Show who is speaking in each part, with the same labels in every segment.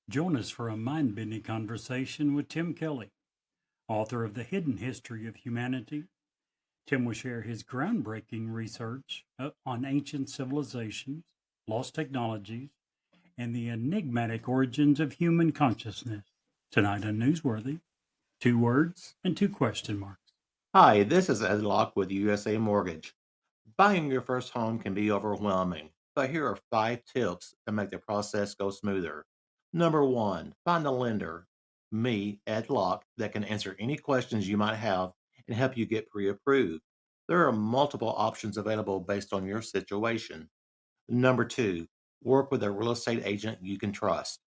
Speaker 1: Join us for a mind bending conversation with Tim Kelly, author of The Hidden History of Humanity. Tim will share his groundbreaking research on ancient civilizations, lost technologies, and the enigmatic origins of human consciousness. Tonight on Newsworthy, two words and two question marks.
Speaker 2: Hi, this is Ed Locke with USA Mortgage. Buying your first home can be overwhelming, but here are 5 tips to make the process go smoother. Number one, find a lender, me, Ed Locke, that can answer any questions you might have and help you get pre approved. There are multiple options available based on your situation. Number two, work with a real estate agent you can trust.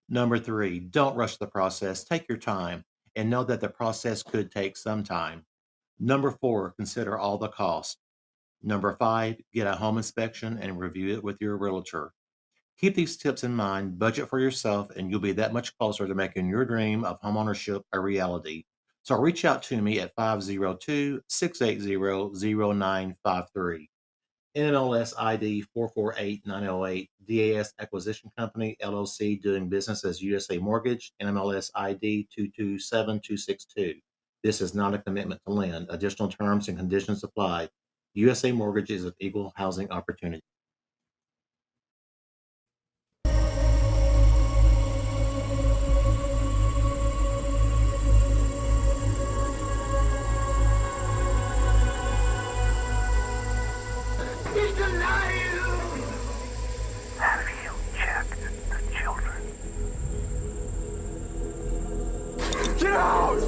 Speaker 2: Number three, don't rush the process. Take your time and know that the process could take some time. Number four, consider all the costs. Number five, get a home inspection and review it with your realtor. Keep these tips in mind, budget for yourself, and you'll be that much closer to making your dream of homeownership a reality. So reach out to me at 502-680-0953. NMLS ID 448908, DAS Acquisition Company, LLC, doing business as USA Mortgage, NMLS ID 227262. This is not a commitment to lend. Additional terms and conditions apply. USA Mortgage is an equal housing opportunity.
Speaker 3: It's alive! Have you checked the children? Get out!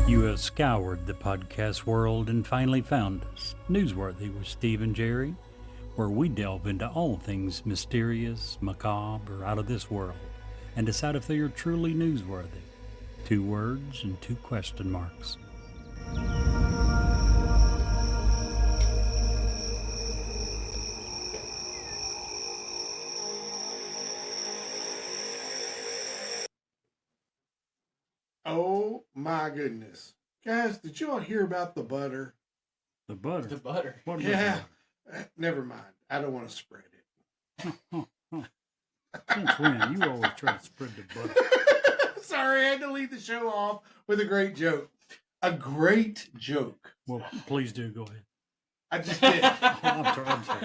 Speaker 1: You have scoured the podcast world and finally found us, Newsworthy with Steve and Jerry, where we delve into all things mysterious, macabre, or out of this world, and decide if they are truly newsworthy. Two words and two question marks.
Speaker 4: Oh my goodness. Guys, did y'all hear about the butter?
Speaker 1: The butter.
Speaker 5: The butter.
Speaker 1: What about
Speaker 4: Yeah. Never mind. I don't want to spread it.
Speaker 1: Since when? You always try to spread the butter.
Speaker 4: Sorry, I had to lead the show off with a great joke. A great joke.
Speaker 1: Well, please do. Go ahead.
Speaker 4: I just did.
Speaker 1: I'm sorry.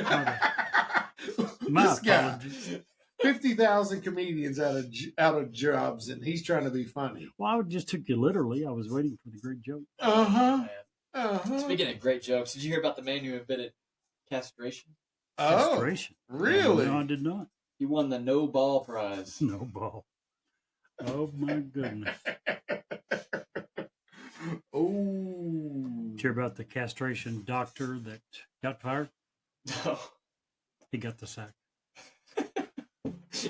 Speaker 1: My
Speaker 4: This guy,
Speaker 1: apologies.
Speaker 4: 50,000 comedians out of jobs, and he's trying to be funny.
Speaker 1: Well, I just took you literally. I was waiting for the great joke.
Speaker 4: Uh-huh.
Speaker 5: Man.
Speaker 4: Uh-huh.
Speaker 5: Speaking of great jokes, did you hear about the man who invented castration?
Speaker 4: Oh,
Speaker 1: Castration.
Speaker 4: really?
Speaker 1: No, I did not.
Speaker 5: He won the No Ball Prize.
Speaker 1: No ball. Oh, my goodness.
Speaker 4: Oh.
Speaker 1: Did you hear about the castration doctor that got fired?
Speaker 5: No.
Speaker 1: He got the sack.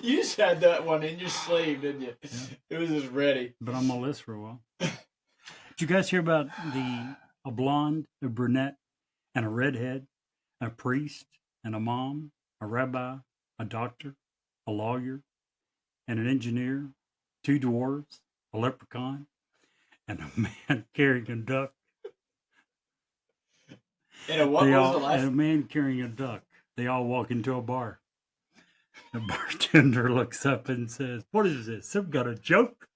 Speaker 5: You just had that one in your sleeve, didn't you?
Speaker 1: Yeah.
Speaker 5: It was just ready.
Speaker 1: Been on my list for a while. Did you guys hear about a blonde, a brunette, and a redhead, a priest, and a mom, a rabbi, a doctor, a lawyer, and an engineer, two dwarves, a leprechaun, and a man carrying a duck?
Speaker 5: And what was the last?
Speaker 1: And a man carrying a duck. They all walk into a bar. The bartender looks up and says, "What is this? Some kind of joke?"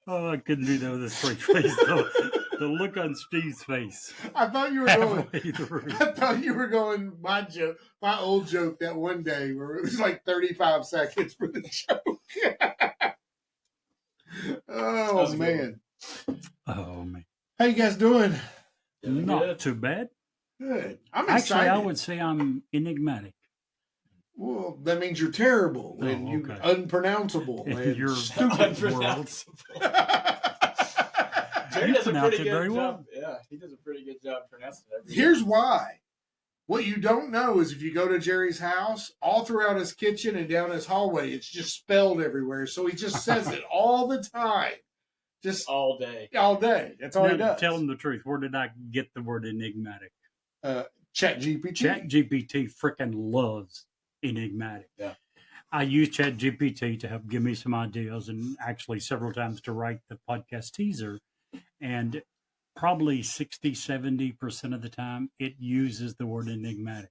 Speaker 1: Oh, I couldn't do that with a straight face. The look on Steve's face.
Speaker 4: I thought you were going.
Speaker 1: Halfway through.
Speaker 4: I thought you were going my joke, my old joke that one day where it was like 35 seconds for the joke. Oh
Speaker 5: was a good
Speaker 4: man.
Speaker 1: Oh, man.
Speaker 4: How you guys doing?
Speaker 5: Doing
Speaker 1: Not
Speaker 5: good.
Speaker 1: too bad.
Speaker 4: Good. I'm
Speaker 1: Actually,
Speaker 4: excited.
Speaker 1: I would say I'm enigmatic.
Speaker 4: Well, that means you're terrible
Speaker 1: Oh,
Speaker 4: and you
Speaker 1: okay.
Speaker 4: unpronounceable
Speaker 1: And
Speaker 4: and
Speaker 1: you're
Speaker 4: stupid.
Speaker 5: Unpronounceable. Jerry
Speaker 1: You
Speaker 5: does a
Speaker 1: pronounce
Speaker 5: pretty
Speaker 1: it
Speaker 5: good
Speaker 1: very
Speaker 5: job.
Speaker 1: well.
Speaker 5: Yeah, he does a pretty good job pronouncing everything.
Speaker 4: Here's why. What you don't know is if you go to Jerry's house, all throughout his kitchen and down his hallway, it's just spelled everywhere. So he just says it all the time. Just
Speaker 5: all day.
Speaker 4: all day. That's all he
Speaker 1: Now,
Speaker 4: does.
Speaker 1: tell him the truth. Where did I get the word enigmatic?
Speaker 4: Chat GPT.
Speaker 1: ChatGPT freaking loves enigmatic.
Speaker 5: Yeah.
Speaker 1: I use ChatGPT to help give me some ideas and actually several times to write the podcast teaser. And probably 60-70% of the time, it uses the word enigmatic.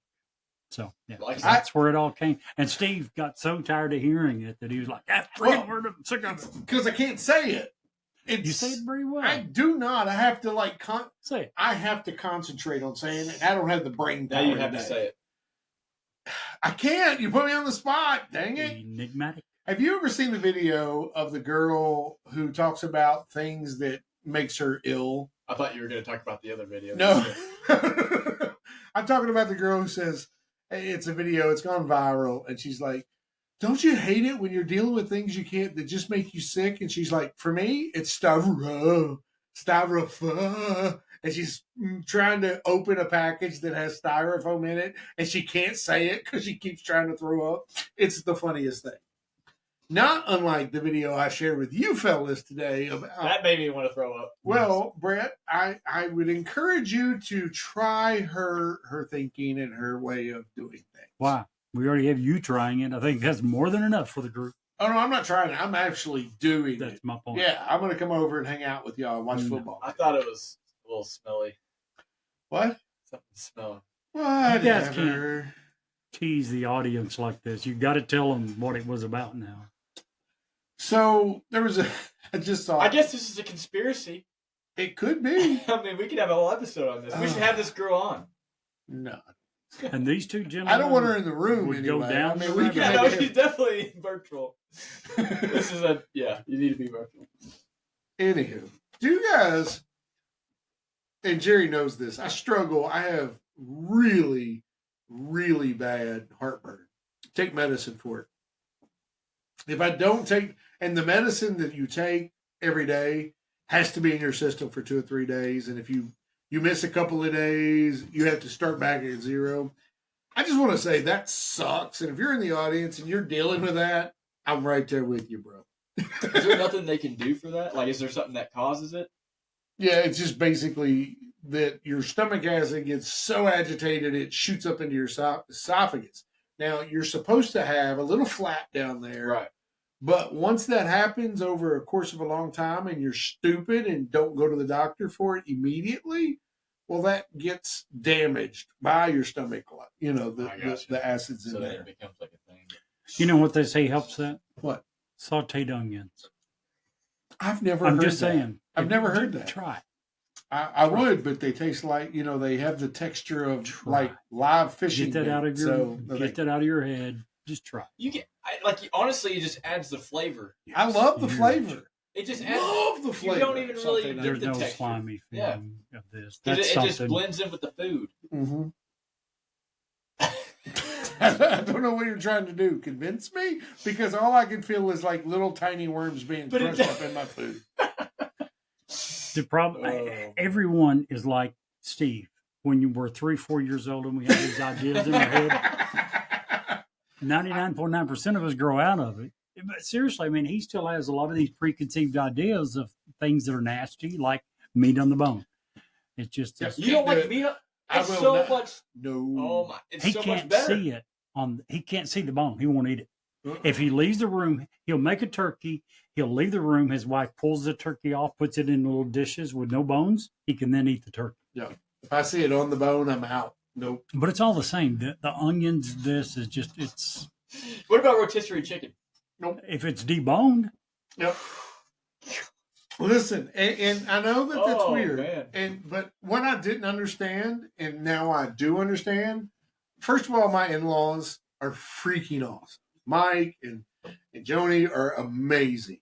Speaker 1: So, yeah,
Speaker 5: Like
Speaker 1: that's where it all came. And Steve got so tired of hearing it that he was like, ah, freaking word, I'm sick of it.
Speaker 4: Because I can't say it.
Speaker 1: You say it very well.
Speaker 4: I do not. I have to
Speaker 1: say it.
Speaker 4: I have to concentrate on saying it. I don't have the brain power.
Speaker 5: Now you have to
Speaker 4: today.
Speaker 5: say it.
Speaker 4: I can't. You put me on the spot. Dang it.
Speaker 1: Enigmatic.
Speaker 4: Have you ever seen the video of the girl who talks about things that makes her ill?
Speaker 5: I thought you were going to talk about the other video.
Speaker 4: No. I'm talking about the girl who says, hey, it's a video, it's gone viral, and she's like, don't you hate it when you're dealing with things that just make you sick? And she's like, for me, it's styrofoam. And she's trying to open a package that has styrofoam in it, and she can't say it because she keeps trying to throw up. It's the funniest thing. Not unlike the video I shared with you fellas today.
Speaker 5: That made me want to throw up.
Speaker 4: Well, Brett, I would encourage you to try her thinking and her way of doing things.
Speaker 1: Wow. We already have you trying it. I think that's more than enough for the group.
Speaker 4: Oh, no, I'm not trying it. I'm actually doing
Speaker 1: That's
Speaker 4: it.
Speaker 1: my point.
Speaker 4: Yeah, I'm going to come over and hang out with y'all and watch football.
Speaker 5: I thought it was a little smelly.
Speaker 4: What?
Speaker 5: Something smelling.
Speaker 1: You guys
Speaker 4: Whatever.
Speaker 1: can't tease the audience like this. You got to tell them what it was about now.
Speaker 4: So there was I just saw.
Speaker 5: I guess this is a conspiracy.
Speaker 4: It could be.
Speaker 5: I mean, we could have a whole episode on this. We should have this girl on.
Speaker 4: No.
Speaker 1: And these two gentlemen,
Speaker 4: I don't want her in the room
Speaker 1: would
Speaker 4: anyway.
Speaker 1: go down.
Speaker 4: I mean,
Speaker 1: the
Speaker 4: we
Speaker 1: rabbit
Speaker 4: can
Speaker 5: Yeah,
Speaker 1: hole.
Speaker 5: no, she's definitely virtual. This is you need to be virtual.
Speaker 4: Anywho, do you guys, and Jerry knows this, I struggle. I have really, really bad heartburn. Take medicine for it. If I don't take, and the medicine that you take every day has to be in your system for 2 or 3 days. And if you miss a couple of days, you have to start back at zero. I just want to say that sucks. And if you're in the audience and you're dealing with that, I'm right there with you, bro.
Speaker 5: Is there nothing they can do for that? Like, is there something that causes it?
Speaker 4: Yeah, it's just basically that your stomach acid gets so agitated it shoots up into your esophagus. Now, you're supposed to have a little flap down there.
Speaker 5: Right.
Speaker 4: But once that happens over a course of a long time and you're stupid and don't go to the doctor for it immediately, well, that gets damaged by your stomach. You know, the acids in
Speaker 5: So then
Speaker 4: there.
Speaker 5: it becomes like a thing.
Speaker 1: You know what they say helps that?
Speaker 4: What?
Speaker 1: Sauteed onions.
Speaker 4: I've never
Speaker 1: I'm
Speaker 4: heard
Speaker 1: just
Speaker 4: that.
Speaker 1: saying.
Speaker 4: I've never heard that.
Speaker 1: Try it.
Speaker 4: I would, but they taste like, they have the texture of like live fishing.
Speaker 1: Get that out of your that out of your head. Just try.
Speaker 5: You can honestly, it just adds the flavor.
Speaker 4: I love the
Speaker 1: Huge.
Speaker 4: flavor.
Speaker 5: It just adds.
Speaker 4: Love the flavor.
Speaker 5: You don't even really
Speaker 4: Sauteed
Speaker 5: get
Speaker 1: There's
Speaker 5: the
Speaker 1: no
Speaker 5: texture.
Speaker 1: slimy
Speaker 5: Yeah.
Speaker 1: feeling of this.
Speaker 5: It
Speaker 1: That's
Speaker 5: just
Speaker 1: something.
Speaker 5: blends in with the food.
Speaker 4: Mm-hmm. I don't know what you're trying to do. Convince me? Because all I can feel is like little tiny worms being
Speaker 5: But it
Speaker 4: crushed up in my food.
Speaker 1: The problem.
Speaker 5: Oh.
Speaker 1: Everyone is like Steve. When you were 3-4 years old and we had these ideas in our head, 99.9% of us grow out of it. But seriously, I mean, he still has a lot of these preconceived ideas of things that are nasty, like meat on the bone. It's just
Speaker 4: Yes.
Speaker 5: You don't
Speaker 4: Can't do
Speaker 5: like
Speaker 4: it.
Speaker 5: meat?
Speaker 4: I
Speaker 5: It's
Speaker 4: will
Speaker 5: so
Speaker 4: not.
Speaker 5: much.
Speaker 4: No.
Speaker 5: Oh my! It's
Speaker 1: he
Speaker 5: so much
Speaker 1: can't
Speaker 5: better.
Speaker 1: see it he can't see the bone. He won't eat it.
Speaker 4: Uh-uh.
Speaker 1: If he leaves the room, he'll make a turkey. He'll leave the room. His wife pulls the turkey off, puts it in little dishes with no bones. He can then eat the turkey.
Speaker 4: Yeah. If I see it on the bone, I'm out. Nope.
Speaker 1: But it's all the same. The onions, this is just, it's,
Speaker 5: What about rotisserie chicken?
Speaker 1: if it's deboned,
Speaker 4: Yep. Listen, and I know that that's
Speaker 5: Oh,
Speaker 4: weird.
Speaker 5: man.
Speaker 4: But what I didn't understand, and now I do understand. First of all, my in-laws are freaking awesome. Mike and Joni are amazing,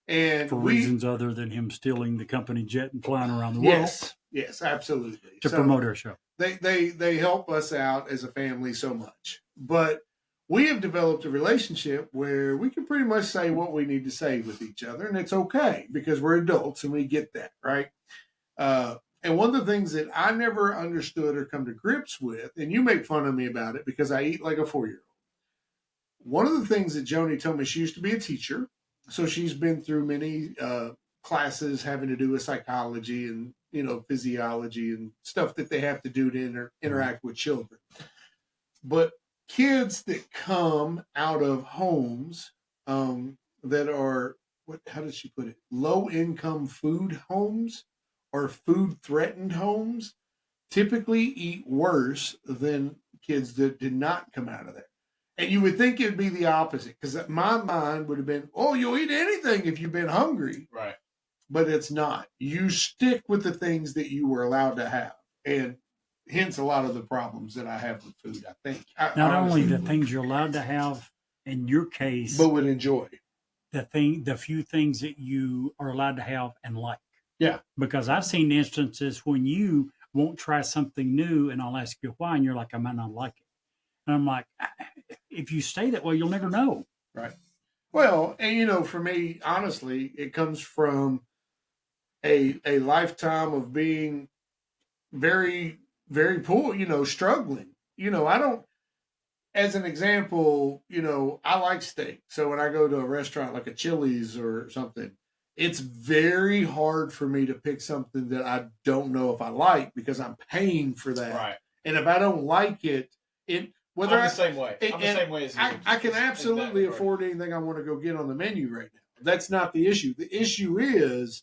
Speaker 4: and
Speaker 1: for reasons other than him stealing the company jet and flying around the world
Speaker 4: yes, absolutely
Speaker 1: to promote our show.
Speaker 4: They help us out as a family so much, but we have developed a relationship where we can pretty much say what we need to say with each other, and it's okay because we're adults and we get that, right? And one of the things that I never understood or come to grips with, and you make fun of me about it because I eat like a 4-year-old. One of the things that Joni told me, she used to be a teacher, so she's been through many classes having to do with psychology and physiology and stuff that they have to do to interact with children. But kids that come out of homes that are how did she put it? Low income food homes or food threatened homes typically eat worse than kids that did not come out of there. And you would think it would be the opposite, because my mind would have been, oh, you'll eat anything if you've been hungry.
Speaker 5: Right.
Speaker 4: But it's not. You stick with the things that you were allowed to have. And hence a lot of the problems that I have with food, I think.
Speaker 1: Not only the things you're allowed to have in your case,
Speaker 4: but would enjoy.
Speaker 1: The few things that you are allowed to have and like.
Speaker 4: Yeah.
Speaker 1: Because I've seen instances when you won't try something new and I'll ask you why, and you're like, I might not like it. And I'm like, if you stay that way, you'll never know.
Speaker 4: Right. Well, and for me, honestly, it comes from a lifetime of being very, very poor, struggling. I don't, as an example, I like steak. So when I go to a restaurant like a Chili's or something, it's very hard for me to pick something that I don't know if I like, because I'm paying for that.
Speaker 5: Right.
Speaker 4: And if I don't like it,
Speaker 5: I'm the same way. I'm the same way as you.
Speaker 4: I can absolutely afford anything I want to go get on the menu right now. That's not the issue. The issue is,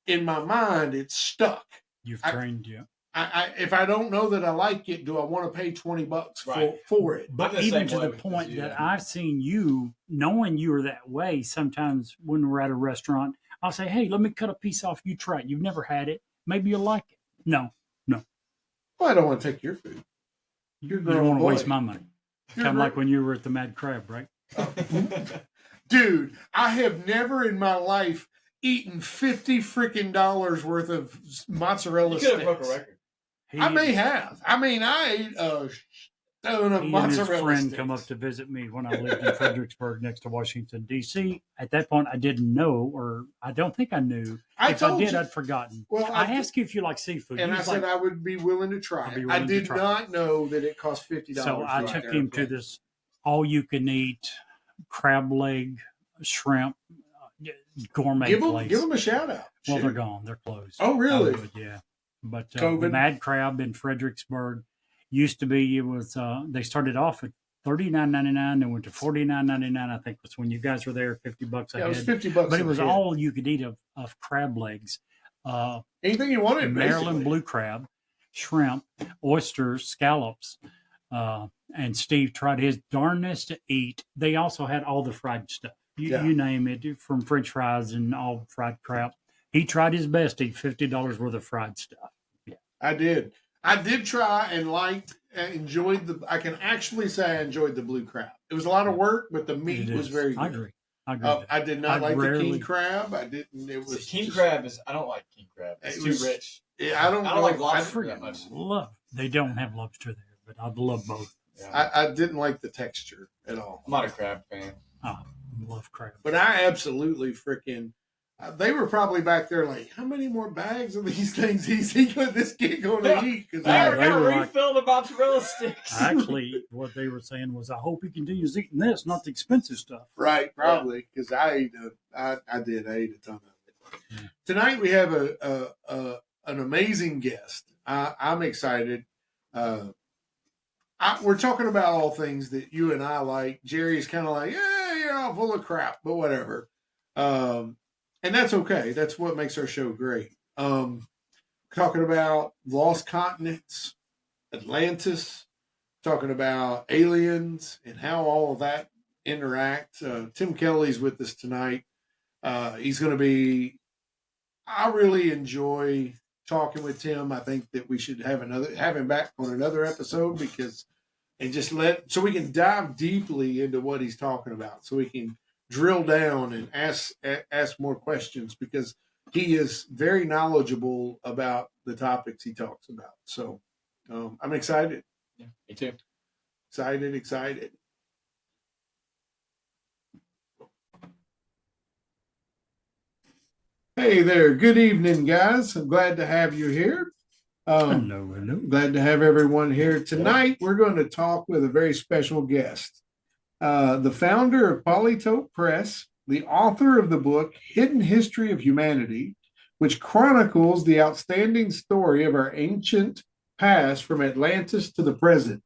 Speaker 4: in my mind, it's stuck.
Speaker 1: You've trained you.
Speaker 4: If I don't know that I like it, do I want to pay $20 for it?
Speaker 1: But even to the point that I've seen you, knowing you are that way, sometimes when we're at a restaurant, I'll say, hey, let me cut a piece off. You try it. You've never had it. Maybe you'll like it. No.
Speaker 4: Well, I don't want to take your food.
Speaker 1: You don't want to waste my money. Kind of like when you were at the Mad Crab, right?
Speaker 4: Dude, I have never in my life eaten $50 freaking worth of mozzarella sticks.
Speaker 5: You could have broke a record.
Speaker 4: I may have. I ate a stone of
Speaker 1: he
Speaker 4: mozzarella
Speaker 1: and his friend
Speaker 4: sticks.
Speaker 1: come up to visit me when I lived in Fredericksburg next to Washington, D.C. At that point, I didn't know, or I don't think I knew. If I did, I'd forgotten.
Speaker 4: Well,
Speaker 1: I asked you if you like seafood.
Speaker 4: And I said I would be willing to try it. I did not know that it cost $50.
Speaker 1: So I took him to this all-you-can-eat crab leg, shrimp, gourmet place.
Speaker 4: Give them a shout-out.
Speaker 1: Well, they're gone. They're closed.
Speaker 4: Oh, really?
Speaker 1: Yeah. But the Mad Crab in Fredericksburg used to be, it was, they started off at $39.99, then went to $49.99. I think was when you guys were there, $50 a head.
Speaker 4: It was $50.
Speaker 1: But it was all you could eat of crab legs.
Speaker 4: Anything you wanted,
Speaker 1: Maryland blue crab, shrimp, oysters, scallops. And Steve tried his darnest to eat. They also had all the fried stuff. You name it, from French fries and all fried crap. He tried his best to eat $50 worth of fried stuff. Yeah,
Speaker 4: I did. I did try and enjoyed I can actually say I enjoyed the blue crab. It was a lot of work, but the meat was very good.
Speaker 1: I agree.
Speaker 4: I did not like the king crab. I didn't. It was
Speaker 5: king crab is. I don't like king crab. It's too rich.
Speaker 4: Yeah, I don't
Speaker 5: like lobster that much.
Speaker 1: They don't have lobster there, but I love both.
Speaker 4: Yeah. I didn't like the texture at all.
Speaker 5: I'm not a crab fan.
Speaker 1: I love crab.
Speaker 4: But I absolutely freaking. They were probably back there like, how many more bags of these things is this kid going to eat? Because
Speaker 5: I got refilled the mozzarella sticks.
Speaker 1: Actually, what they were saying was, I hope he continues eating this, not the expensive stuff.
Speaker 4: Right, probably, because I ate I ait a ton of it. Yeah. Tonight we have an amazing guest. I'm excited. We're talking about all things that you and I like. Jerry's kind of like, yeah, you're all full of crap, but whatever. And that's okay. That's what makes our show great. Talking about lost continents, Atlantis, talking about aliens and how all of that interact. Tim Kelly's with us tonight. He's going to be, I really enjoy talking with Tim. I think that we should have him back on another episode so we can dive deeply into what he's talking about, so we can drill down and ask more questions, because he is very knowledgeable about the topics he talks about. So I'm excited.
Speaker 5: Yeah, me too.
Speaker 4: Excited. Hey there. Good evening, guys. I'm glad to have you here.
Speaker 1: Hello.
Speaker 4: Glad to have everyone here. Tonight, we're going to talk with a very special guest. The founder of Polytope Press, the author of the book Hidden History of Humanity, which chronicles the outstanding story of our ancient past from Atlantis to the present.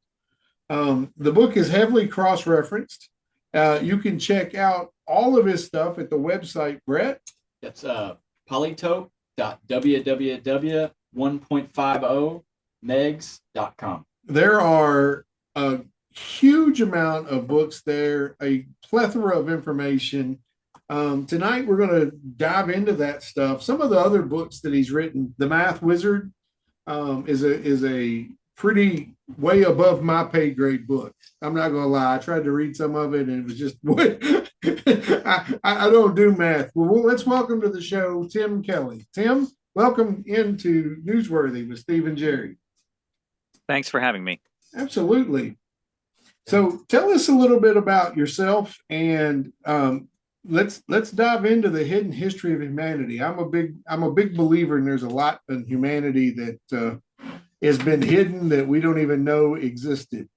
Speaker 4: The book is heavily cross-referenced. You can check out all of his stuff at the website, Brett.
Speaker 5: That's Polytope, www.1.50megs.com.
Speaker 4: There are a huge amount of books there, a plethora of information. Tonight, we're going to dive into that stuff. Some of the other books that he's written, The Math Wizard, is a pretty way above my pay grade book. I'm not going to lie. I tried to read some of it, and it was just I don't do math. Well, let's welcome to the show Tim Kelly. Tim, welcome into Newsworthy with Steve and Jerry.
Speaker 6: Thanks for having me.
Speaker 4: Absolutely. So tell us a little bit about yourself, and let's dive into the hidden history of humanity. I'm a big believer, and there's a lot in humanity that has been hidden that we don't even know existed.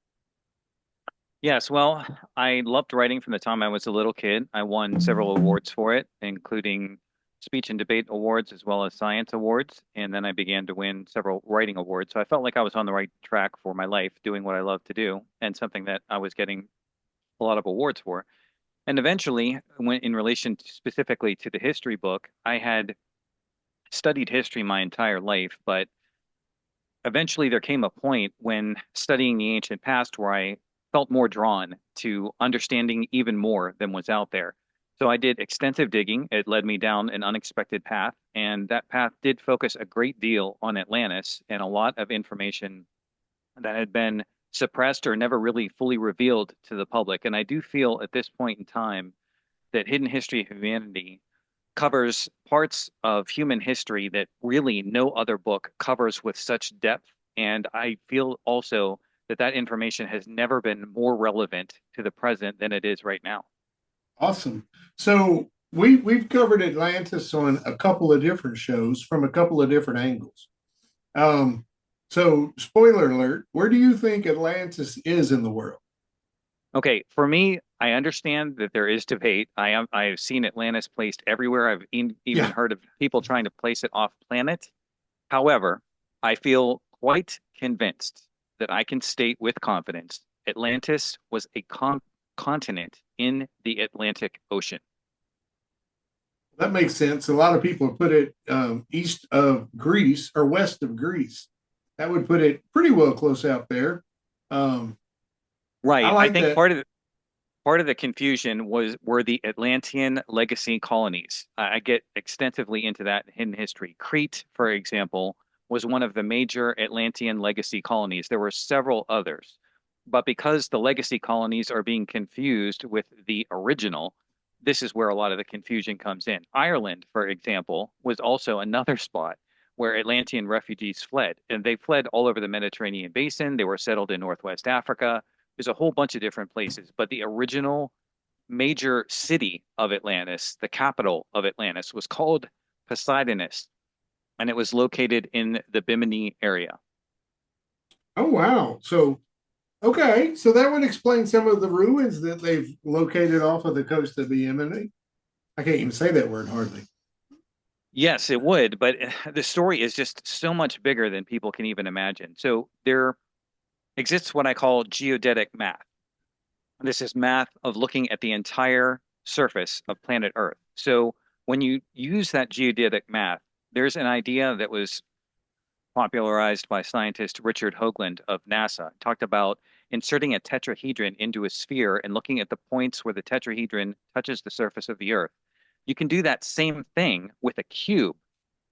Speaker 6: Yes, well, I loved writing from the time I was a little kid. I won several awards for it, including speech and debate awards as well as science awards. And then I began to win several writing awards. So I felt like I was on the right track for my life, doing what I love to do, and something that I was getting a lot of awards for. And eventually, when in relation specifically to the history book, I had studied history my entire life, but eventually there came a point when studying the ancient past where I felt more drawn to understanding even more than was out there. So I did extensive digging. It led me down an unexpected path, and that path did focus a great deal on Atlantis and a lot of information that had been suppressed or never really fully revealed to the public. And I do feel at this point in time that Hidden History of Humanity covers parts of human history that really no other book covers with such depth. And I feel also that that information has never been more relevant to the present than it is right now.
Speaker 4: Awesome. So we've covered Atlantis on a couple of different shows from a couple of different angles. So spoiler alert, where do you think Atlantis is in the world?
Speaker 6: Okay, for me, I understand that there is debate. I have seen Atlantis placed everywhere. I've even heard of people trying to place it off planet. However, I feel quite convinced that I can state with confidence Atlantis was a continent in the Atlantic Ocean.
Speaker 4: That makes sense. A lot of people put it east of Greece or west of Greece. That would put it pretty well close out there.
Speaker 6: Right.
Speaker 4: I
Speaker 6: think
Speaker 4: that.
Speaker 6: part of the confusion were the Atlantean legacy colonies. I get extensively into that in hidden history. Crete, for example, was one of the major Atlantean legacy colonies. There were several others, but because the legacy colonies are being confused with the original, this is where a lot of the confusion comes in. Ireland, for example, was also another spot where Atlantean refugees fled, and they fled all over the Mediterranean basin. They were settled in Northwest Africa. There's a whole bunch of different places, but the original major city of Atlantis, the capital of Atlantis, was called Poseidonis, and it was located in the Bimini area.
Speaker 4: Oh, wow. So, okay. So that would explain some of the ruins that they've located off of the coast of the Bimini. I can't even say that word hardly.
Speaker 6: Yes, it would, but the story is just so much bigger than people can even imagine. So there exists what I call geodetic math. This is math of looking at the entire surface of planet Earth. So when you use that geodetic math, there's an idea that was popularized by scientist Richard Hoagland of NASA. Talked about inserting a tetrahedron into a sphere and looking at the points where the tetrahedron touches the surface of the Earth. You can do that same thing with a cube.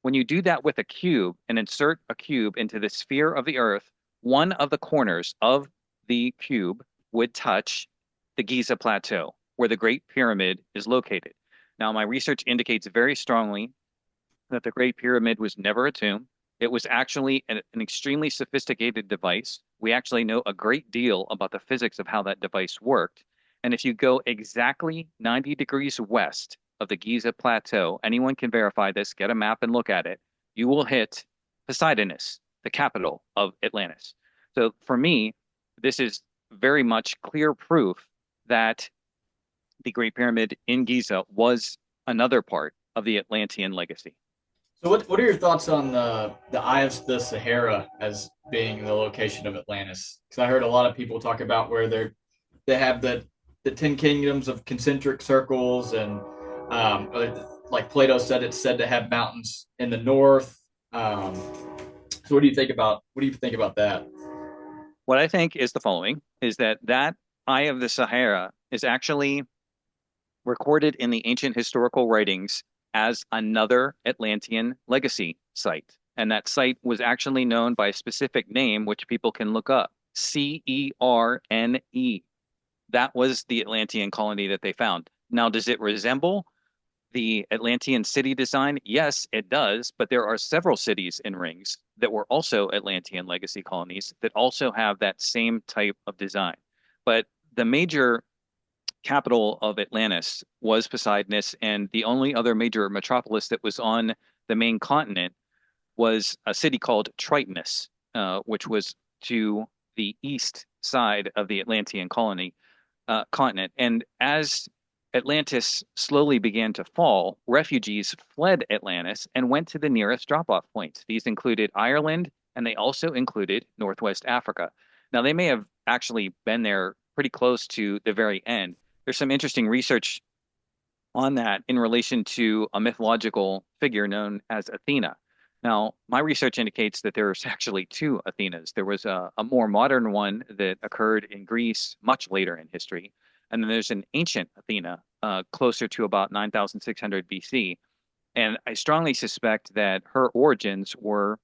Speaker 6: When you do that with a cube and insert a cube into the sphere of the Earth, one of the corners of the cube would touch the Giza Plateau, where the Great Pyramid is located. Now, my research indicates very strongly that the Great Pyramid was never a tomb. It was actually an extremely sophisticated device. We actually know a great deal about the physics of how that device worked. And if you go exactly 90 degrees west of the Giza Plateau, anyone can verify this, get a map and look at it, you will hit Poseidonis, the capital of Atlantis. So for me, this is very much clear proof that the Great Pyramid in Giza was another part of the Atlantean legacy.
Speaker 5: So what are your thoughts on the Eye of the Sahara as being the location of Atlantis? Because I heard a lot of people talk about where they have the 10 kingdoms of concentric circles and a like Plato said, it's said to have mountains in the north. So what do you think about that?
Speaker 6: What I think is the following, is that Eye of the Sahara is actually recorded in the ancient historical writings as another Atlantean legacy site. And that site was actually known by a specific name, which people can look up, Cerne. That was the Atlantean colony that they found. Now, does it resemble the Atlantean city design? Yes, it does, but there are several cities in rings that were also Atlantean legacy colonies that also have that same type of design. But the major capital of Atlantis was Poseidonus, and the only other major metropolis that was on the main continent was a city called Tritonus, which was to the east side of the Atlantean continent. And as Atlantis slowly began to fall, refugees fled Atlantis and went to the nearest drop-off points. These included Ireland, and they also included Northwest Africa. Now, they may have actually been there pretty close to the very end. There's some interesting research on that in relation to a mythological figure known as Athena. Now, my research indicates that there's actually two Athenas. There was a more modern one that occurred in Greece much later in history, and then there's an ancient Athena closer to about 9,600 BC. And I strongly suspect that her origins were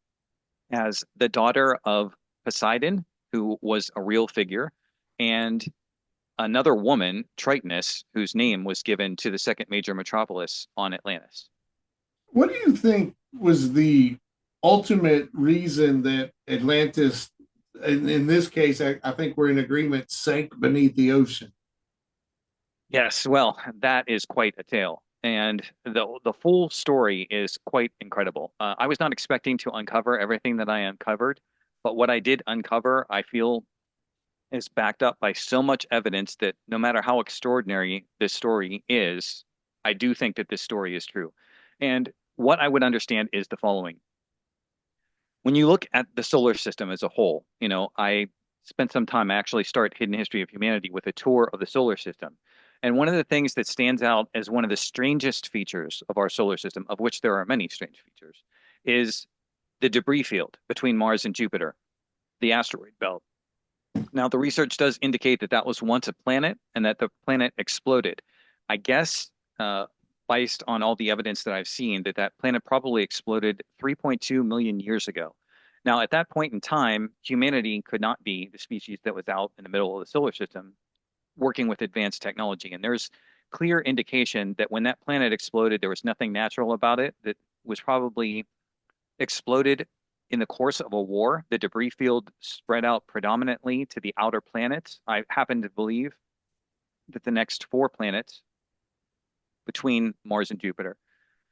Speaker 6: as the daughter of Poseidon, who was a real figure, and another woman, Tritonus, whose name was given to the second major metropolis on Atlantis.
Speaker 4: What do you think was the ultimate reason that Atlantis, in this case, I think we're in agreement, sank beneath the ocean?
Speaker 6: Yes, well, that is quite a tale. And the full story is quite incredible. I was not expecting to uncover everything that I uncovered, but what I did uncover, I feel, is backed up by so much evidence that no matter how extraordinary this story is, I do think that this story is true. And what I would understand is the following. When you look at the solar system as a whole, I spent some time, I actually start Hidden History of Humanity with a tour of the solar system. And one of the things that stands out as one of the strangest features of our solar system, of which there are many strange features, is the debris field between Mars and Jupiter, the asteroid belt. Now, the research does indicate that that was once a planet and that the planet exploded. I guess, based on all the evidence that I've seen, that planet probably exploded 3.2 million years ago. Now, at that point in time, humanity could not be the species that was out in the middle of the solar system working with advanced technology. And there's clear indication that when that planet exploded, there was nothing natural about it, that was probably exploded in the course of a war. The debris field spread out predominantly to the outer planets. I happen to believe that the next 4 planets between Mars and Jupiter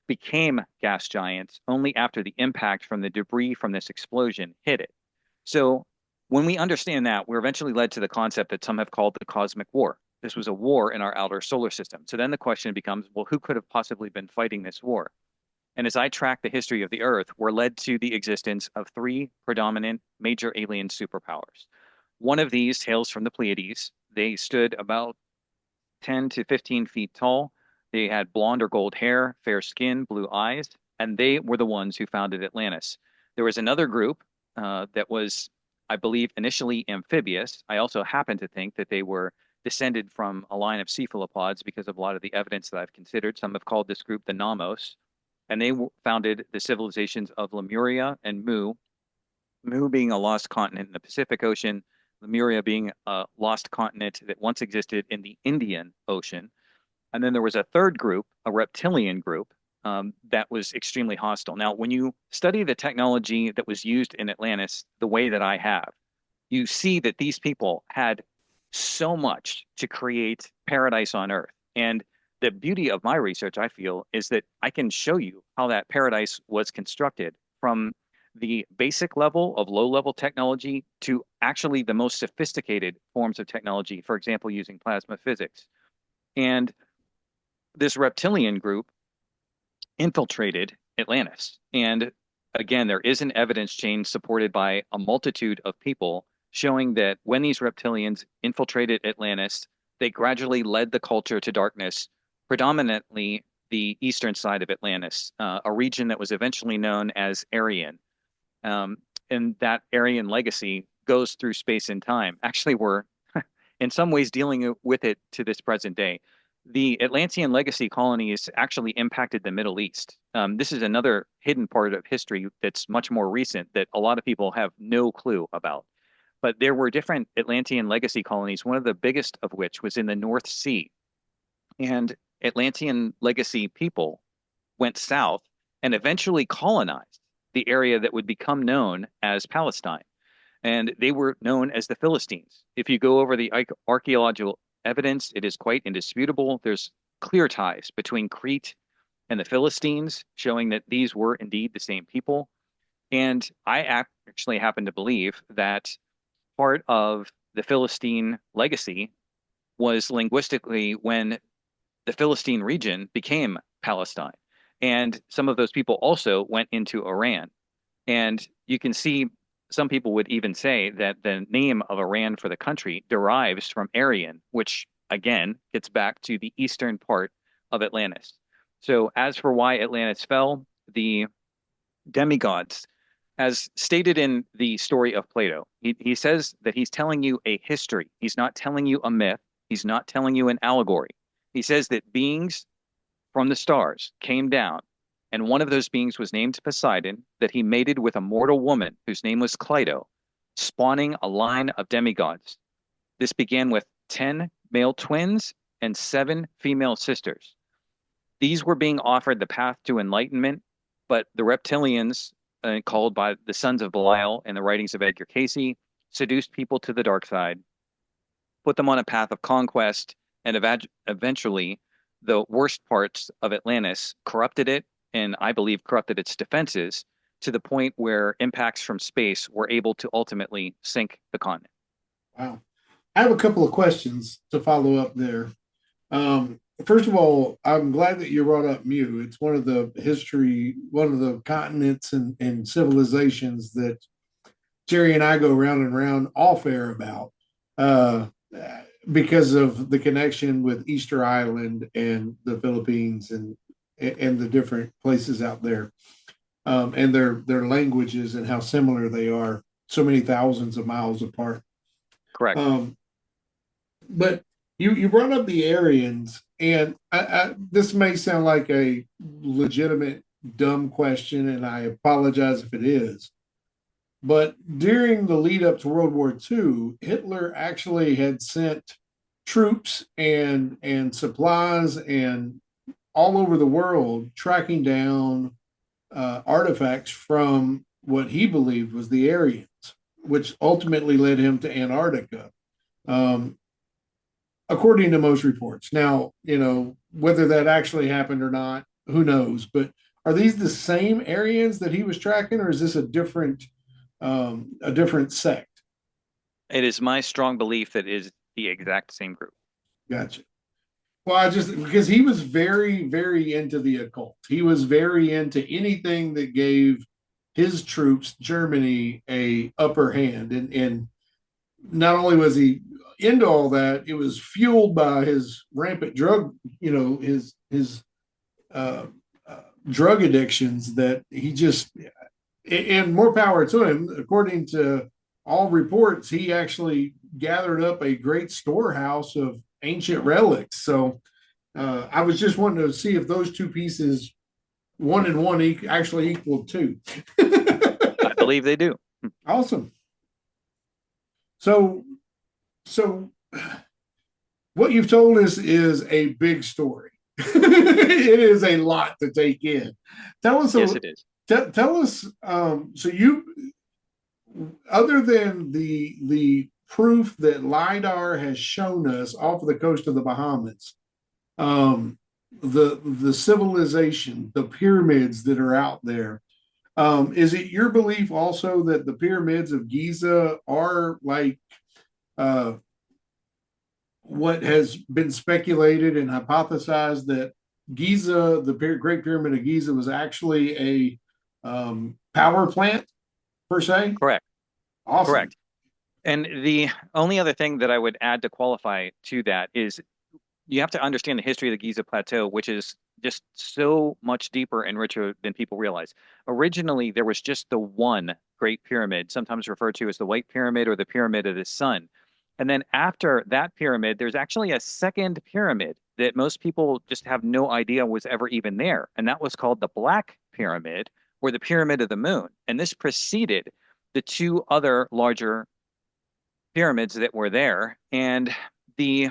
Speaker 6: became gas giants only after the impact from the debris from this explosion hit it. So when we understand that, we're eventually led to the concept that some have called the cosmic war. This was a war in our outer solar system. So then the question becomes, well, who could have possibly been fighting this war? And as I track the history of the Earth, we're led to the existence of 3 predominant major alien superpowers. One of these hails from the Pleiades. They stood about 10 to 15 feet tall. They had blonde or gold hair, fair skin, blue eyes, and they were the ones who founded Atlantis. There was another group that was, I believe, initially amphibious. I also happen to think that they were descended from a line of cephalopods because of a lot of the evidence that I've considered. Some have called this group the Namos, and they founded the civilizations of Lemuria and Mu, Mu being a lost continent in the Pacific Ocean, Lemuria being a lost continent that once existed in the Indian Ocean. And then there was a third group, a reptilian group, that was extremely hostile. Now, when you study the technology that was used in Atlantis the way that I have, you see that these people had so much to create paradise on Earth. And the beauty of my research, I feel, is that I can show you how that paradise was constructed from the basic level of low-level technology to actually the most sophisticated forms of technology, for example, using plasma physics. And this reptilian group infiltrated Atlantis. And again, there is an evidence chain supported by a multitude of people showing that when these reptilians infiltrated Atlantis, they gradually led the culture to darkness, predominantly the eastern side of Atlantis, a region that was eventually known as Aryan. And that Aryan legacy goes through space and time. Actually, we're in some ways dealing with it to this present day. The Atlantean legacy colonies actually impacted the Middle East. This is another hidden part of history that's much more recent that a lot of people have no clue about. But there were different Atlantean legacy colonies, one of the biggest of which was in the North Sea. And Atlantean legacy people went south and eventually colonized the area that would become known as Palestine. And they were known as the Philistines. If you go over the archaeological evidence, it is quite indisputable. There's clear ties between Crete and the Philistines, showing that these were indeed the same people. And I actually happen to believe that part of the Philistine legacy was linguistically when the Philistine region became Palestine. And some of those people also went into Iran. And you can see some people would even say that the name of Iran for the country derives from Aryan, which again gets back to the eastern part of Atlantis. So as for why Atlantis fell, the demigods, as stated in the story of Plato, he says that he's telling you a history. He's not telling you a myth. He's not telling you an allegory. He says that beings from the stars came down, and one of those beings was named Poseidon, that he mated with a mortal woman whose name was Cleito, spawning a line of demigods. This began with 10 male twins and 7 female sisters. These were being offered the path to enlightenment, but the reptilians, called by the sons of Belial in the writings of Edgar Cayce, seduced people to the dark side, put them on a path of conquest, and eventually the worst parts of Atlantis corrupted it, and I believe corrupted its defenses to the point where impacts from space were able to ultimately sink the continent.
Speaker 4: Wow. I have a couple of questions to follow up there. First of all, I'm glad that you brought up Mu. It's one of the continents and civilizations that Jerry and I go round and round off air about because of the connection with Easter Island and the Philippines and the different places out there, and their languages and how similar they are, so many thousands of miles apart.
Speaker 6: Correct.
Speaker 4: But you brought up the Aryans, and this may sound like a legitimate dumb question, and I apologize if it is. But during the lead up to World War II, Hitler actually had sent troops and supplies and all over the world tracking down artifacts from what he believed was the Aryans, which ultimately led him to Antarctica, according to most reports. Now, whether that actually happened or not, who knows? But are these the same Aryans that he was tracking, or is this a different sect?
Speaker 6: It is my strong belief that it is the exact same group.
Speaker 4: Gotcha. Well, because he was very, very into the occult. He was very into anything that gave his troops, Germany, a upper hand. And not only was he into all that, it was fueled by his rampant drug, his drug addictions that he just, and more power to him. According to all reports, he actually gathered up a great storehouse of ancient relics. So I was just wanting to see if those two pieces, 1 and 1, actually equal 2.
Speaker 6: I believe they do.
Speaker 4: Awesome. So what you've told us is a big story. It is a lot to take in. Tell us.
Speaker 6: Yes, it is.
Speaker 4: Tell us. So you, other than the proof that LIDAR has shown us off of the coast of the Bahamas, the civilization, the pyramids that are out there, is it your belief also that the pyramids of Giza are like what has been speculated and hypothesized, that Giza, the Great Pyramid of Giza, was actually a power plant per se?
Speaker 6: Correct.
Speaker 4: Awesome.
Speaker 6: Correct. And the only other thing that I would add to qualify to that is you have to understand the history of the Giza Plateau, which is just so much deeper and richer than people realize. Originally, there was just the one Great Pyramid, sometimes referred to as the White Pyramid or the Pyramid of the Sun. And then after that pyramid, there's actually a second pyramid that most people just have no idea was ever even there. And that was called the Black Pyramid or the Pyramid of the Moon. And this preceded the two other larger pyramids that were there. And the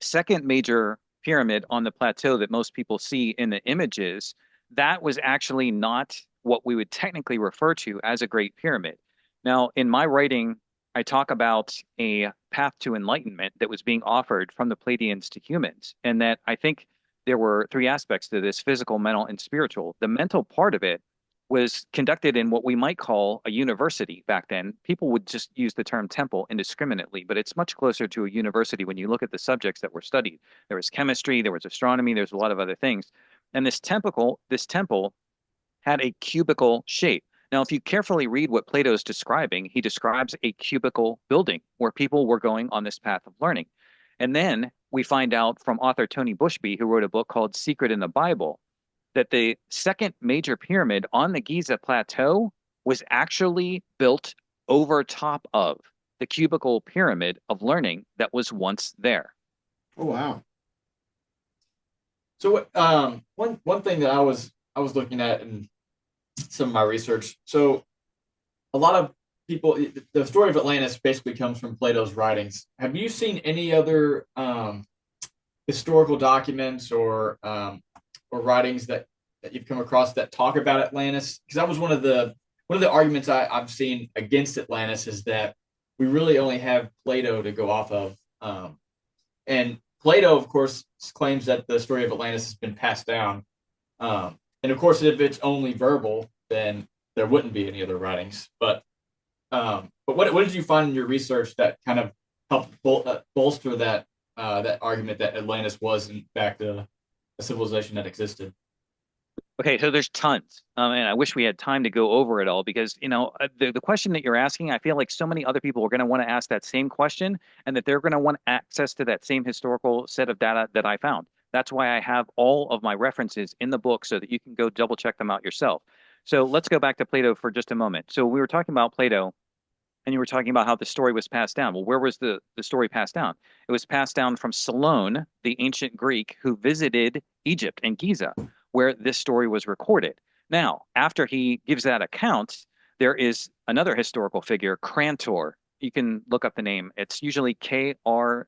Speaker 6: second major pyramid on the plateau that most people see in the images, that was actually not what we would technically refer to as a Great Pyramid. Now, in my writing, I talk about a path to enlightenment that was being offered from the Pleiadians to humans, and that I think there were three aspects to this: physical, mental, and spiritual. The mental part of it was conducted in what we might call a university back then. People would just use the term temple indiscriminately, but it's much closer to a university when you look at the subjects that were studied. There was chemistry, there was astronomy, there's a lot of other things. And this temple had a cubical shape. Now, if you carefully read what Plato's describing, he describes a cubical building where people were going on this path of learning. And then we find out from author Tony Bushby, who wrote a book called Secret in the Bible, that the second major pyramid on the Giza plateau was actually built over top of the cubical pyramid of learning that was once there.
Speaker 4: Oh wow.
Speaker 5: So one thing that I was looking at in some of my research. So a lot of people, the story of Atlantis basically comes from Plato's writings. Have you seen any other historical documents or writings that you've come across that talk about Atlantis? Because that was one of the arguments I've seen against Atlantis, is that we really only have Plato to go off of, and Plato, of course, claims that the story of Atlantis has been passed down. And of course, if it's only verbal, then there wouldn't be any other writings. But what did you find in your research that kind of helped bolster that argument that Atlantis was in fact a civilization that existed?
Speaker 6: Okay, so there's tons, and I wish we had time to go over it all because the question that you're asking, I feel like so many other people are going to want to ask that same question, and that they're going to want access to that same historical set of data that I found. That's why I have all of my references in the book so that you can go double check them out yourself. So let's go back to Plato for just a moment. So we were talking about Plato, and you were talking about how the story was passed down. Well, where was the story passed down? It was passed down from Solon, the ancient Greek who visited Egypt and Giza, where this story was recorded. Now, after he gives that account, there is another historical figure, Crantor. You can look up the name. It's usually Krantor.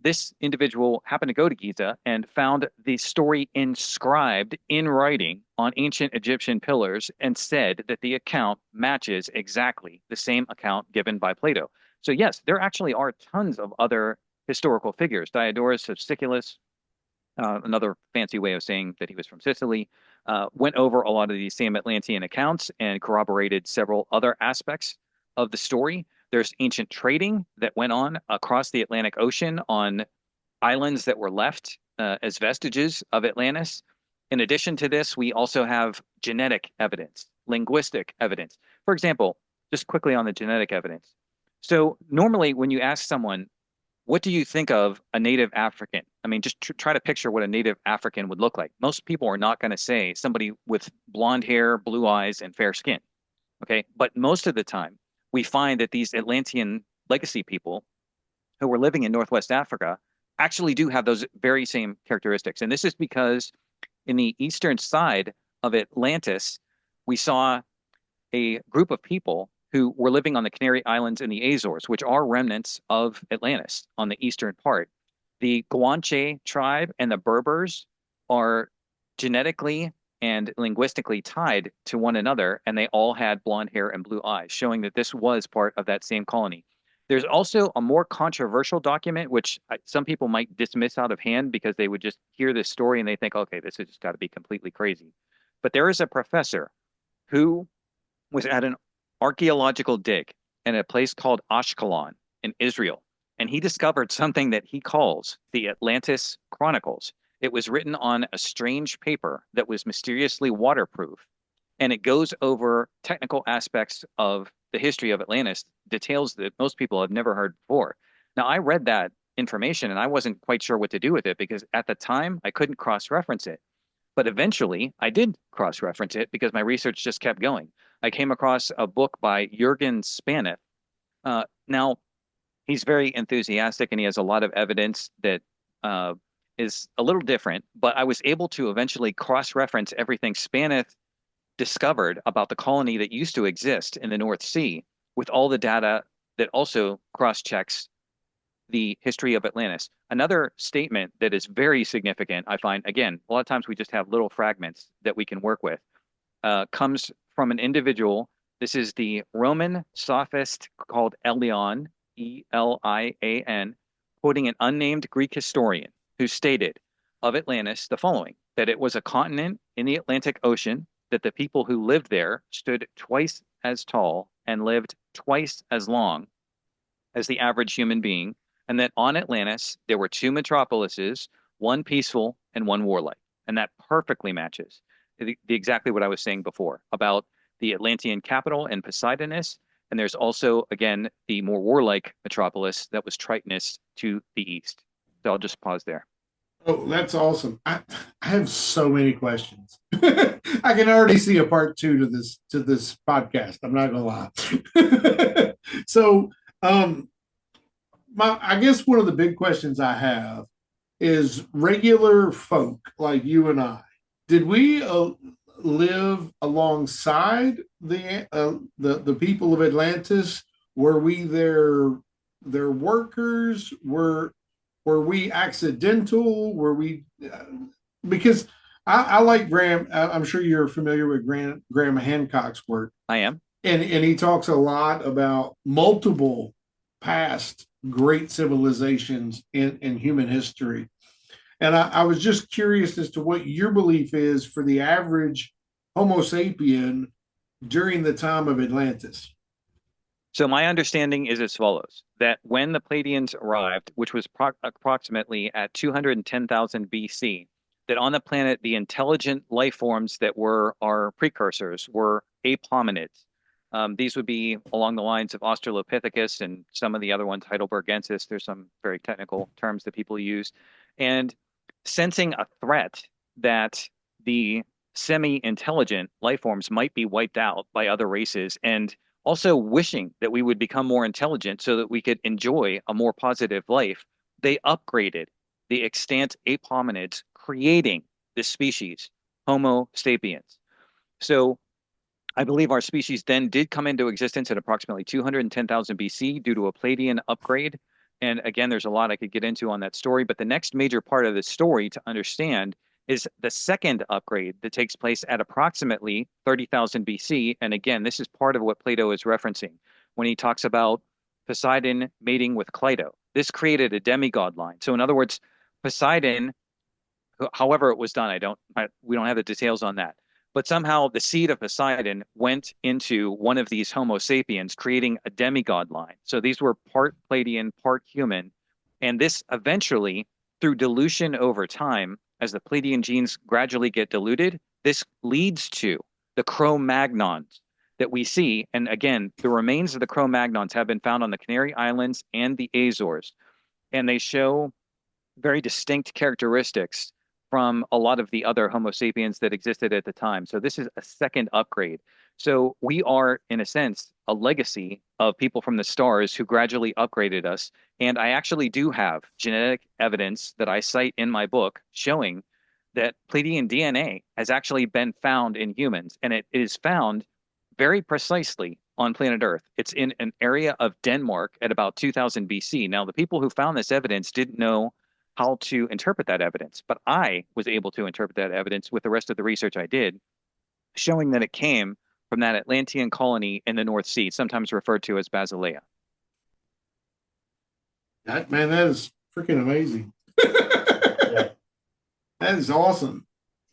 Speaker 6: This individual happened to go to Giza and found the story inscribed in writing on ancient Egyptian pillars and said that the account matches exactly the same account given by Plato. So yes, there actually are tons of other historical figures. Diodorus of Siculus, another fancy way of saying that he was from Sicily, went over a lot of these same Atlantean accounts and corroborated several other aspects of the story. There's ancient trading that went on across the Atlantic Ocean on islands that were left as vestiges of Atlantis. In addition to this, we also have genetic evidence, linguistic evidence. For example, just quickly on the genetic evidence. So normally when you ask someone, what do you think of a native African? I mean, just try to picture what a native African would look like. Most people are not going to say somebody with blonde hair, blue eyes, and fair skin. Okay. But most of the time, we find that these Atlantean legacy people who were living in Northwest Africa actually do have those very same characteristics. And this is because in the eastern side of Atlantis, we saw a group of people who were living on the Canary Islands and the Azores, which are remnants of Atlantis on the eastern part. The Guanche tribe and the Berbers are genetically and linguistically tied to one another, and they all had blonde hair and blue eyes, showing that this was part of that same colony. There's also a more controversial document, which some people might dismiss out of hand because they would just hear this story and they think, okay, this has just got to be completely crazy. But there is a professor who was at an archaeological dig in a place called Ashkelon in Israel, and he discovered something that he calls the Atlantis Chronicles. It was written on a strange paper that was mysteriously waterproof, and it goes over technical aspects of the history of Atlantis, details that most people have never heard before. Now, I read that information, and I wasn't quite sure what to do with it because at the time I couldn't cross-reference it. But eventually I did cross-reference it because my research just kept going. I came across a book by Jürgen Spaniff. Now, he's very enthusiastic and he has a lot of evidence that is a little different, but I was able to eventually cross-reference everything Spaniff discovered about the colony that used to exist in the North Sea with all the data that also cross-checks the history of Atlantis. Another statement that is very significant, I find, again, a lot of times we just have little fragments that we can work with, comes from an individual. This is the Roman sophist called Elian, Elian, quoting an unnamed Greek historian who stated of Atlantis the following, that it was a continent in the Atlantic Ocean, that the people who lived there stood twice as tall and lived twice as long as the average human being, and that on Atlantis there were two metropolises, one peaceful and one warlike. And that perfectly matches exactly what I was saying before about the Atlantean capital and Poseidonis. And there's also, again, the more warlike metropolis that was Tritonus to the east. So I'll just pause there.
Speaker 4: Oh, that's awesome. I have so many questions. I can already see a part two to this podcast. I'm not gonna lie. So I guess one of the big questions I have is regular folk like you and I. Did we live alongside the people of Atlantis? Were we their workers? Were we accidental? Were we because I like Graham. I'm sure you're familiar with Graham Hancock's work.
Speaker 6: I am.
Speaker 4: And he talks a lot about multiple past great civilizations in human history. And I was just curious as to what your belief is for the average Homo sapien during the time of Atlantis.
Speaker 6: So my understanding is as follows, that when the Pleiadians arrived, which was approximately at 210,000 BC, that on the planet, the intelligent life forms that were our precursors were ape hominids. These would be along the lines of Australopithecus and some of the other ones, Heidelbergensis. There's some very technical terms that people use. And sensing a threat that the semi-intelligent life forms might be wiped out by other races, and also wishing that we would become more intelligent so that we could enjoy a more positive life, they upgraded the extant ape hominids, creating this species, Homo sapiens. So I believe our species then did come into existence at approximately 210,000 BC due to a Pleiadian upgrade. And again, there's a lot I could get into on that story, but the next major part of the story to understand is the second upgrade that takes place at approximately 30,000 BC. And again, this is part of what Plato is referencing when he talks about Poseidon mating with Cleito. This created a demigod line. So in other words, Poseidon, however it was done, we don't have the details on that. But somehow the seed of Poseidon went into one of these Homo sapiens, creating a demigod line. So these were part Pleiadian, part human. And this eventually, through dilution over time, as the Pleiadian genes gradually get diluted, this leads to the Cro-Magnons that we see. And again, the remains of the Cro-Magnons have been found on the Canary Islands and the Azores. And they show very distinct characteristics from a lot of the other Homo sapiens that existed at the time. So this is a second upgrade. So we are, in a sense, a legacy of people from the stars who gradually upgraded us. And I actually do have genetic evidence that I cite in my book showing that Pleiadian DNA has actually been found in humans. And it is found very precisely on planet Earth. It's in an area of Denmark at about 2000 BC. Now, the people who found this evidence didn't know how to interpret that evidence, but I was able to interpret that evidence with the rest of the research I did, showing that it came from that Atlantean colony in the North Sea, sometimes referred to as Basileia.
Speaker 4: That is freaking amazing. That is awesome.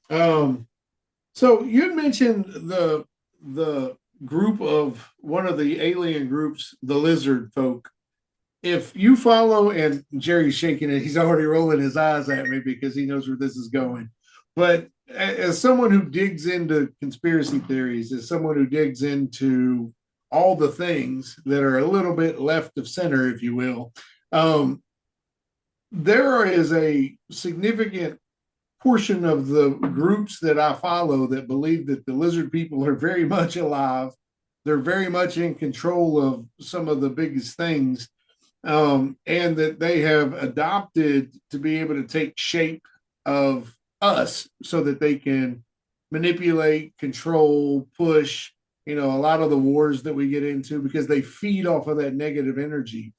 Speaker 4: So you mentioned the group of one of the alien groups, the lizard folk. If you follow, and Jerry's shaking it, he's already rolling his eyes at me because he knows where this is going. But as someone who digs into conspiracy theories, as someone who digs into all the things that are a little bit left of center, if you will, there is a significant portion of the groups that I follow that believe that the lizard people are very much alive. They're very much in control of some of the biggest things, and that they have adopted to be able to take shape of us so that they can manipulate, control, push, a lot of the wars that we get into because they feed off of that negative energy.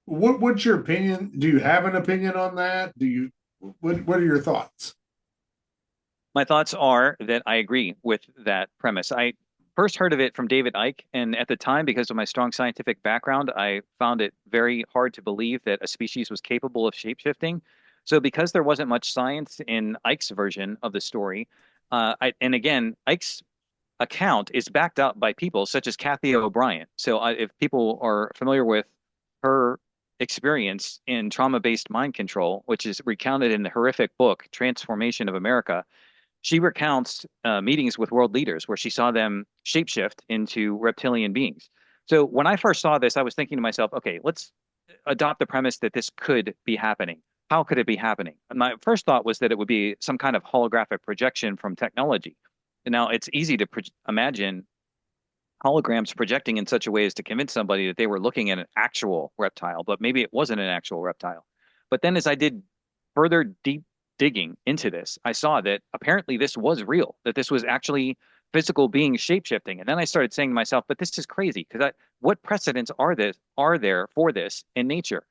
Speaker 4: What's your opinion? Do you have an opinion on that? What are your thoughts?
Speaker 6: My thoughts are that I agree with that premise. I first heard of it from David Icke, and at the time, because of my strong scientific background, I found it very hard to believe that a species was capable of shapeshifting. So, because there wasn't much science in Icke's version of the story, and again, Icke's account is backed up by people such as Kathy O'Brien. So, if people are familiar with her experience in trauma-based mind control, which is recounted in the horrific book Transformation of America, she recounts meetings with world leaders where she saw them shapeshift into reptilian beings. So when I first saw this, I was thinking to myself, okay, let's adopt the premise that this could be happening. How could it be happening? And my first thought was that it would be some kind of holographic projection from technology. And now it's easy to imagine holograms projecting in such a way as to convince somebody that they were looking at an actual reptile, but maybe it wasn't an actual reptile. But then as I did further deep digging into this, I saw that apparently this was real, that this was actually physical beings shapeshifting. And then I started saying to myself, but this is crazy because what precedents are there for this in nature?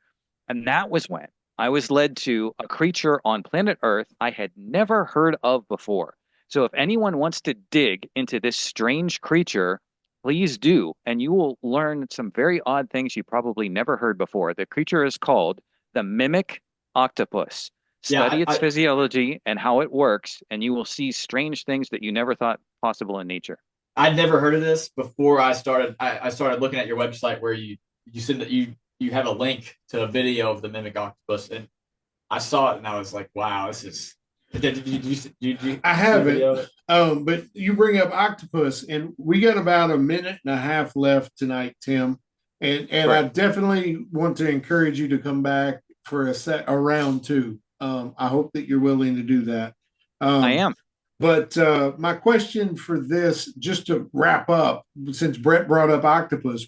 Speaker 6: And that was when I was led to a creature on planet Earth I had never heard of before. So if anyone wants to dig into this strange creature, please do, and you will learn some very odd things you probably never heard before. The creature is called the mimic octopus.
Speaker 5: Yeah,
Speaker 6: Study its physiology and how it works, and you will see strange things that you never thought possible in nature.
Speaker 5: I'd never heard of this before I started. I started looking at your website where you said that you have a link to a video of the mimic octopus, and I saw it and I was like, wow, this is.
Speaker 4: I haven't. But you bring up octopus, and we got about a minute and a half left tonight, Tim. And right. I definitely want to encourage you to come back for a round two. I hope that you're willing to do that.
Speaker 6: I am.
Speaker 4: But my question for this, just to wrap up, since Brett brought up octopus,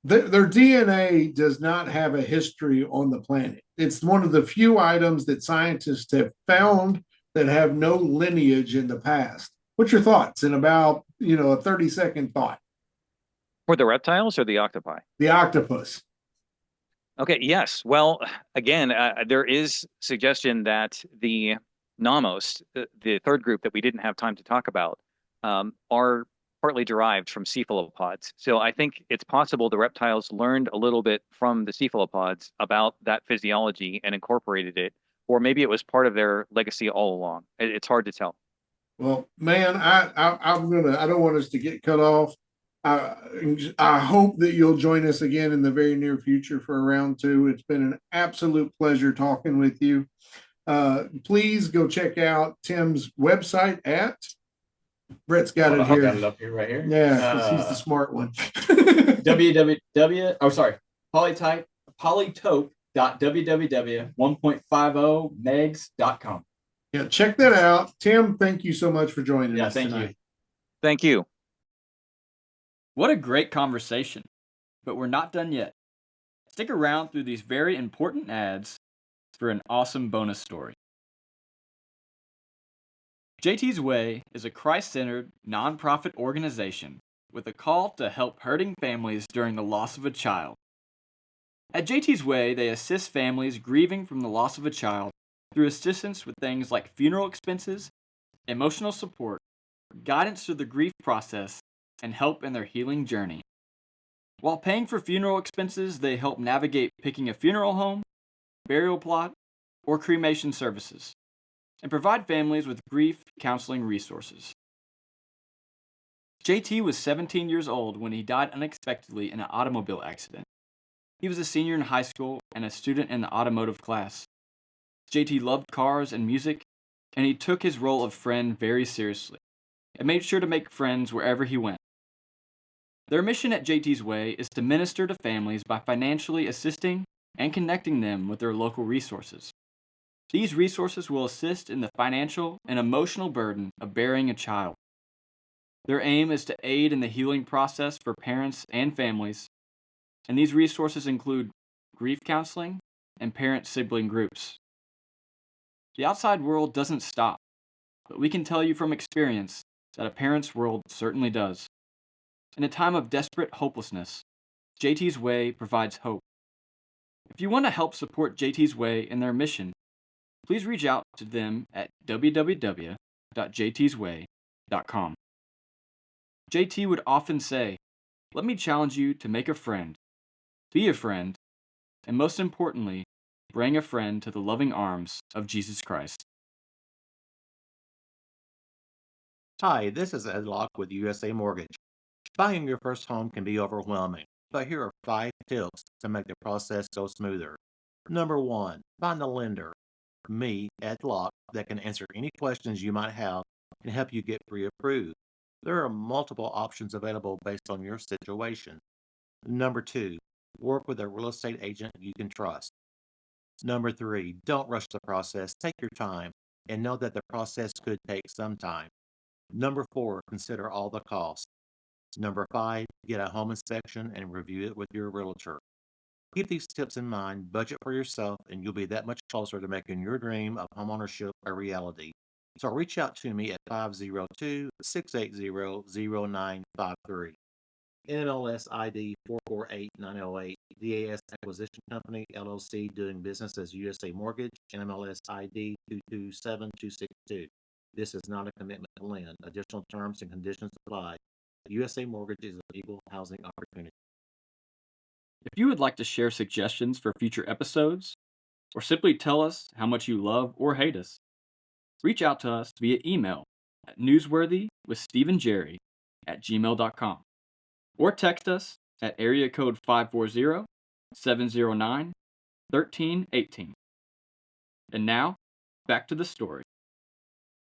Speaker 4: their DNA does not have a history on the planet. It's one of the few items that scientists have found that have no lineage in the past. What's your thoughts? In about, a 30-second thought.
Speaker 6: For the reptiles or the octopi?
Speaker 4: The octopus.
Speaker 6: Okay, yes. Well, again, there is suggestion that the Namos, the third group that we didn't have time to talk about, are partly derived from cephalopods. So I think it's possible the reptiles learned a little bit from the cephalopods about that physiology and incorporated it, or maybe it was part of their legacy all along. It's hard to tell.
Speaker 4: Well, man, I don't want us to get cut off. I hope that you'll join us again in the very near future for a round two. It's been an absolute pleasure talking with you. Please go check out Tim's website at Brett's got it here.
Speaker 5: Got it up here, right here.
Speaker 4: Yeah, because he's the smart one.
Speaker 5: polytope.www.1.50megs.com.
Speaker 4: Yeah, check that out. Tim, thank you so much for joining us tonight.
Speaker 6: Thank you.
Speaker 7: What a great conversation. But we're not done yet. Stick around through these very important ads for an awesome bonus story. JT's Way is a Christ-centered, nonprofit organization with a call to help hurting families during the loss of a child. At JT's Way, they assist families grieving from the loss of a child through assistance with things like funeral expenses, emotional support, guidance through the grief process, and help in their healing journey. While paying for funeral expenses, they help navigate picking a funeral home, burial plot, or cremation services, and provide families with grief counseling resources. JT was 17 years old when he died unexpectedly in an automobile accident. He was a senior in high school and a student in the automotive class. JT loved cars and music, and he took his role of friend very seriously and made sure to make friends wherever he went. Their mission at JT's Way is to minister to families by financially assisting and connecting them with their local resources. These resources will assist in the financial and emotional burden of bearing a child. Their aim is to aid in the healing process for parents and families, and these resources include grief counseling and parent-sibling groups. The outside world doesn't stop, but we can tell you from experience that a parent's world certainly does. In a time of desperate hopelessness, JT's Way provides hope. If you want to help support JT's Way in their mission, please reach out to them at www.jtsway.com. JT would often say, "Let me challenge you to make a friend, be a friend, and most importantly, bring a friend to the loving arms of Jesus Christ."
Speaker 2: Hi, this is Ed Locke with USA Mortgage. Buying your first home can be overwhelming, but here are 5 tips to make the process go smoother. Number 1, find a lender, me, Ed Locke, that can answer any questions you might have and help you get pre-approved. There are multiple options available based on your situation. Number 2, work with a real estate agent you can trust. Number 3, don't rush the process. Take your time and know that the process could take some time. Number 4, consider all the costs. Number 5, get a home inspection and review it with your realtor. Keep these tips in mind, budget for yourself, and you'll be that much closer to making your dream of homeownership a reality. So reach out to me at 502-680-0953. NMLS ID 448908, DAS Acquisition Company, LLC, doing business as USA Mortgage, NMLS ID 227262. This is not a commitment to lend. Additional terms and conditions apply. USA Mortgage is an equal housing opportunity.
Speaker 7: If you would like to share suggestions for future episodes, or simply tell us how much you love or hate us, reach out to us via email at newsworthywithstevenjerry@gmail.com or text us at area code 540-709-1318. And now, back to the story.